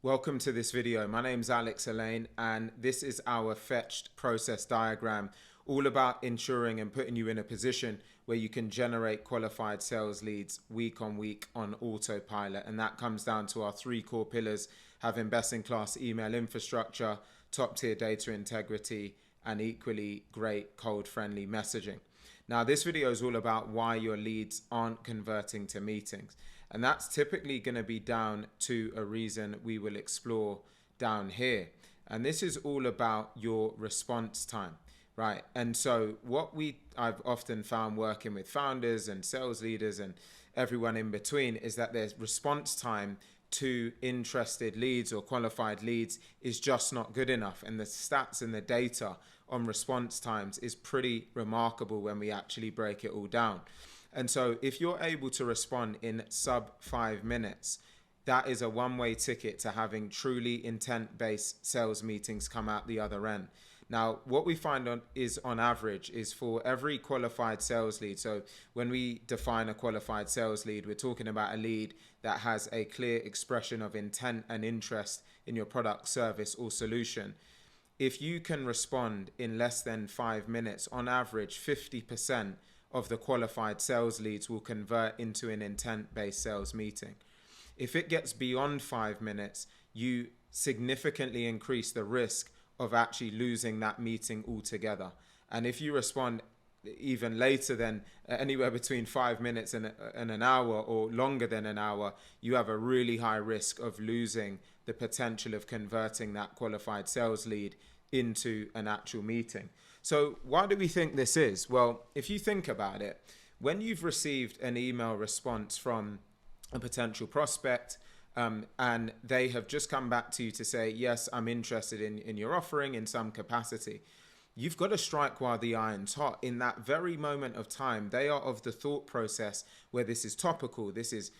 Welcome to this video. My name's Alex Elaine, and this is our fetched process diagram, all about ensuring and putting you in a position where you can generate qualified sales leads week on week on autopilot. And that comes down to our three core pillars: having best-in-class email infrastructure, top-tier data integrity, and equally great code-friendly messaging. Now, this video is all about why your leads aren't converting to meetings. And that's typically going to be down to a reason we will explore down here. And this is all about your response time, right? And so I've often found working with founders and sales leaders and everyone in between is that their response time to interested leads or qualified leads is just not good enough. And the stats and the data on response times is pretty remarkable when we actually break it all down. And so if you're able to respond in sub 5 minutes, that is a one-way ticket to having truly intent-based sales meetings come out the other end. Now, what we find on average is for every qualified sales lead. So when we define a qualified sales lead, we're talking about a lead that has a clear expression of intent and interest in your product, service, or solution. If you can respond in less than 5 minutes, on average, 50% of the qualified sales leads will convert into an intent-based sales meeting. If it gets beyond 5 minutes, you significantly increase the risk of actually losing that meeting altogether. And if you respond even later than anywhere between 5 minutes and an hour, or longer than an hour, you have a really high risk of losing the potential of converting that qualified sales lead into an actual meeting. So why do we think this is? Well, if you think about it, when you've received an email response from a potential prospect, and they have just come back to you to say, yes, I'm interested in your offering in some capacity, you've got to strike while the iron's hot. In that very moment of time, they are of the thought process where this is topical, this is,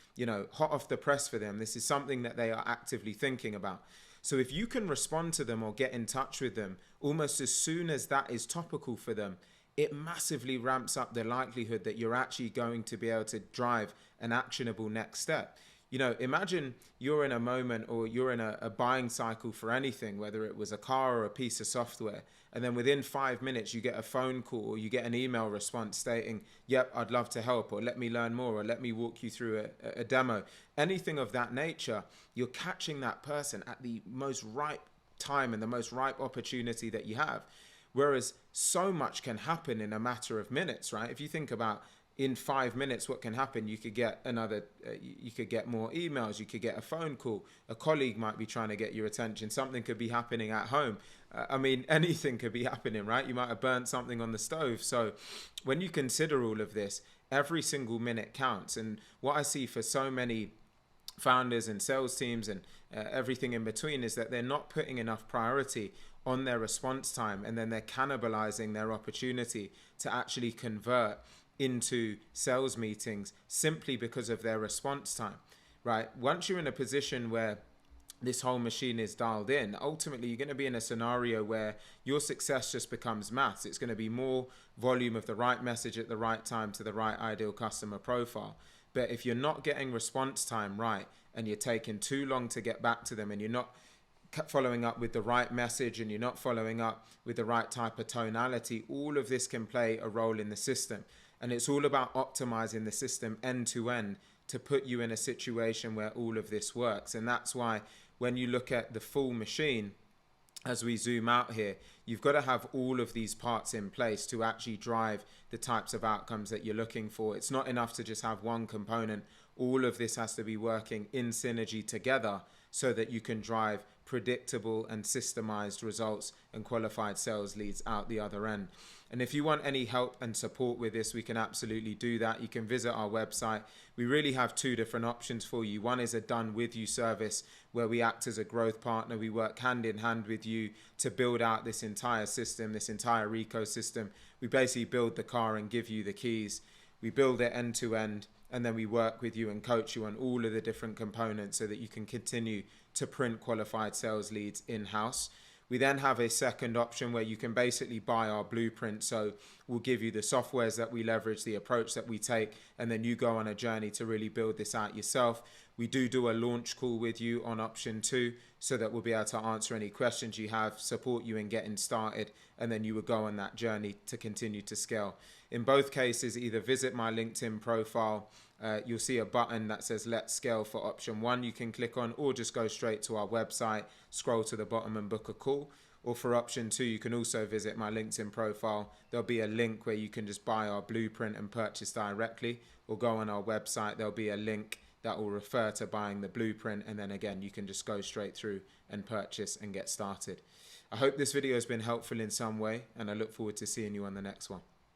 hot off the press for them, this is something that they are actively thinking about. So if you can respond to them or get in touch with them almost as soon as that is topical for them, it massively ramps up the likelihood that you're actually going to be able to drive an actionable next step. Imagine you're in a moment, or you're in a buying cycle for anything, whether it was a car or a piece of software, and then within 5 minutes you get a phone call or you get an email response stating, yep, I'd love to help, or let me learn more, or let me walk you through a demo. Anything of that nature, you're catching that person at the most ripe time and the most ripe opportunity that you have. Whereas so much can happen in a matter of minutes, right? If you think about in 5 minutes, what can happen? You could get you could get more emails, you could get a phone call, a colleague might be trying to get your attention, something could be happening at home. Anything could be happening, right? You might have burnt something on the stove. So when you consider all of this, every single minute counts. And what I see for so many founders and sales teams and everything in between is that they're not putting enough priority on their response time, and then they're cannibalizing their opportunity to actually convert into sales meetings simply because of their response time, right? Once you're in a position where this whole machine is dialed in, ultimately you're going to be in a scenario where your success just becomes maths. It's going to be more volume of the right message at the right time to the right ideal customer profile. But if you're not getting response time right, and you're taking too long to get back to them, and you're not following up with the right message, and you're not following up with the right type of tonality, all of this can play a role in the system. And it's all about optimizing the system end to end to put you in a situation where all of this works. And that's why when you look at the full machine, as we zoom out here, you've got to have all of these parts in place to actually drive the types of outcomes that you're looking for. It's not enough to just have one component. All of this has to be working in synergy together so that you can drive predictable and systemized results and qualified sales leads out the other end. And if you want any help and support with this, we can absolutely do that. You can visit our website. We really have two different options for you. One is a done with you service where we act as a growth partner. We work hand in hand with you to build out this entire system, this entire ecosystem. We basically build the car and give you the keys. We build it end to end, and then we work with you and coach you on all of the different components so that you can continue to print qualified sales leads in-house. We then have a second option where you can basically buy our blueprint. So we'll give you the softwares that we leverage, the approach that we take, and then you go on a journey to really build this out yourself. We do a launch call with you on option 2 so that we'll be able to answer any questions you have, support you in getting started, and then you will go on that journey to continue to scale. In both cases, either visit my LinkedIn profile, you'll see a button that says Let's Scale for option 1 you can click on, or just go straight to our website, scroll to the bottom and book a call. Or for option 2, you can also visit my LinkedIn profile. There'll be a link where you can just buy our blueprint and purchase directly, or go on our website. There'll be a link that will refer to buying the blueprint, and then again you can just go straight through and purchase and get started. I hope this video has been helpful in some way, and I look forward to seeing you on the next one.